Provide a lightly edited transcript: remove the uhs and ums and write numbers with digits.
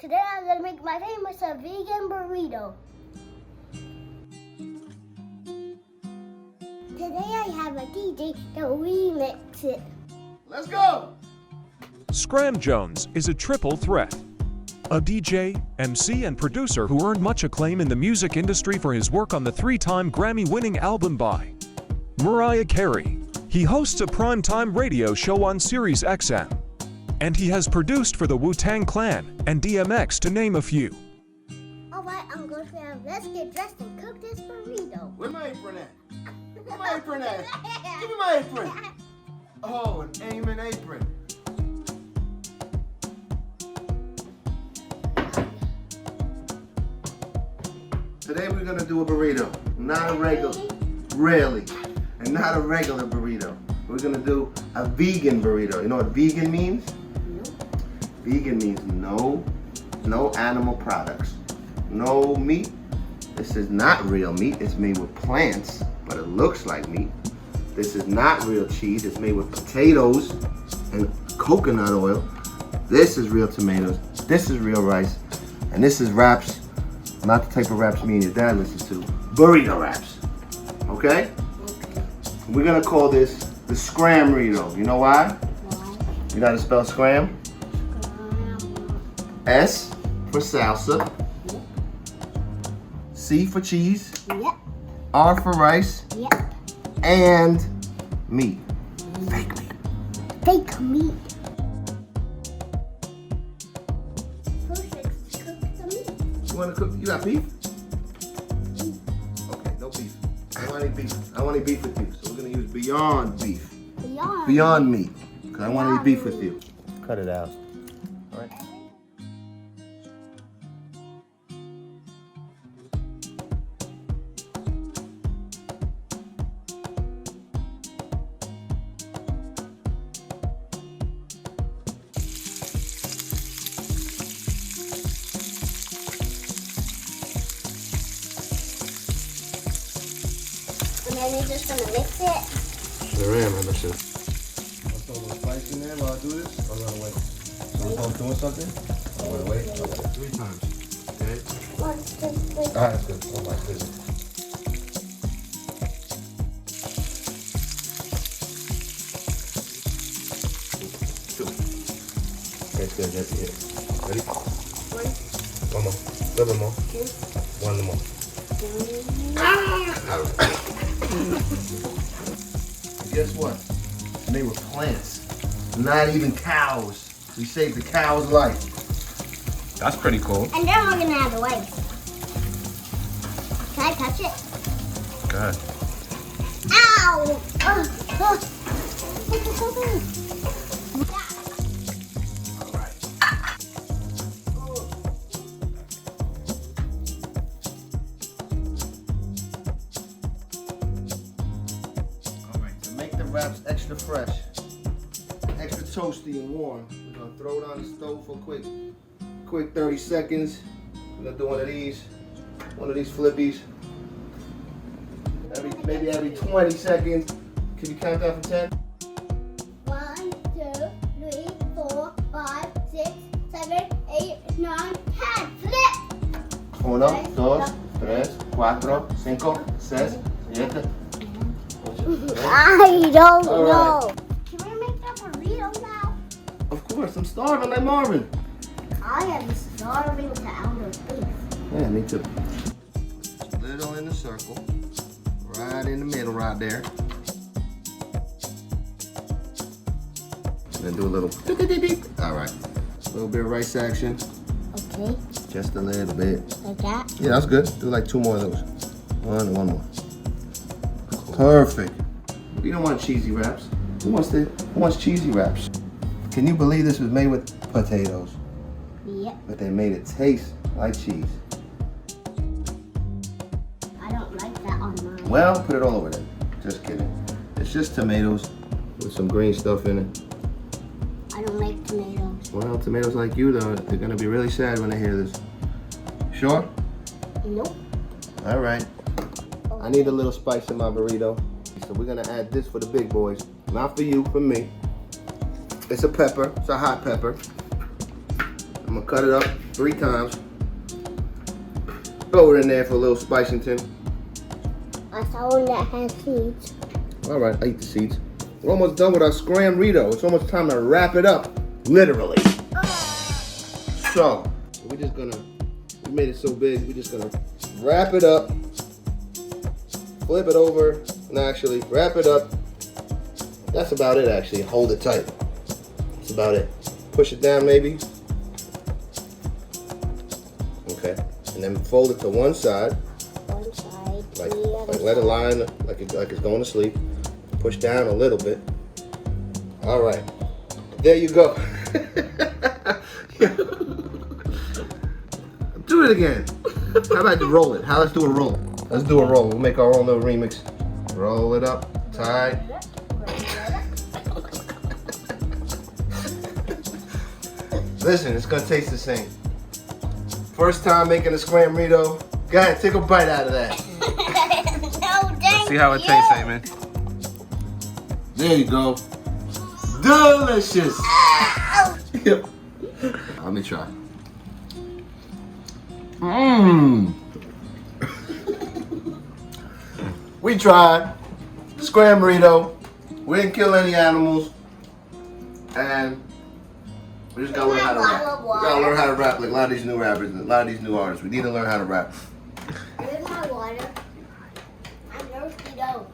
Today I'm gonna make my famous vegan burrito. Today I have a DJ that remix it. Let's go! Scram Jones is a triple threat. A DJ, MC, and producer who earned much acclaim in the music industry for his work on the three-time Grammy-winning album by Mariah Carey. He hosts a primetime radio show on Sirius XM. And he has produced for the Wu-Tang Clan and DMX, to name a few. Alright, I'm going to let's get dressed and cook this burrito. Where's my apron at? Where's my apron at? Give me my apron! Oh, an Ayman apron. Today we're gonna do a burrito, not a regular, and not a regular burrito. We're gonna do a vegan burrito. You know what vegan means? Vegan means no animal products, no meat. This is not real meat. It's made with plants, but it looks like meat. This is not real cheese. It's made with potatoes and coconut oil. This is real tomatoes. This is real rice, and this is wraps. Not the type of wraps me and your dad listens to. Burrito wraps. Okay? We're gonna call this the Scram-rito. You know why? Why? You gotta spell scram. S for salsa. C for cheese. Yep. R for rice. Yep. And meat. Fake meat. Fake meat. First, let's cook the meat. You wanna cook? You got beef? Okay, no beef. I don't want any beef. I don't want any beef with you. So we're gonna use Beyond Beef. Beyond meat. Because I want any beef with you. Cut it out. All right. And then you're just gonna mix it. Sure am, I'm sure. I'll throw a little spice in there while I do this. I'm gonna wait. So while I'm doing something, I'm gonna wait. Okay, 3 times. Okay? 1, 2, 3. Alright, that's good. Oh my goodness. Two. That's good, that's it. Ready? 1, One more. A little bit more. 2, 1 more. 3. Guess what? It's made with plants. Not even cows. We saved the cow's life. That's pretty cool. And then we're gonna add the rice. Can I touch it? Go ahead. Ow! Alright, to make the wraps extra fresh, extra toasty and warm, we're gonna throw it on the stove for a quick 30 seconds. We're gonna do one of these flippies. Maybe every 20 seconds. Can you count that from 10? 1, 2, 3, 4, 5, 6, 7, 8, 9, 10. Flip! 1, 2, 3, 4, 5, 6, 7, 8. I don't All know. right. Can we make that burrito now? Of course, I'm starving like Marvin. I am starving to outer beef. Yeah, me too. Little in the circle. Right in the middle right there. Then do a little alright. A little bit of rice action. Okay, Just a little bit. like that. Yeah, that's good. Do like 2 more of those. One more. Perfect. We don't want cheesy wraps. Who wants cheesy wraps? Can you believe this was made with potatoes? Yep. But they made it taste like cheese. I don't like that on mine. Well, put it all over there. Just kidding. It's just tomatoes with some green stuff in it. I don't like tomatoes. Well, tomatoes like you though, they're gonna be really sad when they hear this. Sure? Nope. All right. I need a little spice in my burrito. So we're gonna add this for the big boys. Not for you, for me. It's a pepper, it's a hot pepper. I'm I'm gonna cut it up 3 times. Throw it in there for a little Spicington. I saw one that has seeds. All right, I eat the seeds. We're almost done with our Scram-rito. It's almost time to wrap it up, literally. So, we're just gonna, we made it so big, we're just gonna wrap it up, flip it over, and actually wrap it up. That's about it, actually. Hold it tight. That's about it. Push it down, maybe. Okay, and then fold it to one side. One side, Like the other let it side. lie like it's going to sleep. Push down a little bit. All right, there you go. Do it again. How about you roll it? Let's do a roll. Let's do a roll. We'll make our own little remix. Roll it up tight. Listen, it's gonna taste the same. First time making a Scram-rito. Go ahead, take a bite out of that. No, thank See how it tastes, Ayman. There you go. Delicious. Let me try. Mmm. We tried Scram-rito. We didn't kill any animals, and we just gotta learn how to rap. We gotta learn how to rap like a lot of these new rappers, a lot of these new artists. We need to learn how to rap. Here's my water. I'm thirsty though.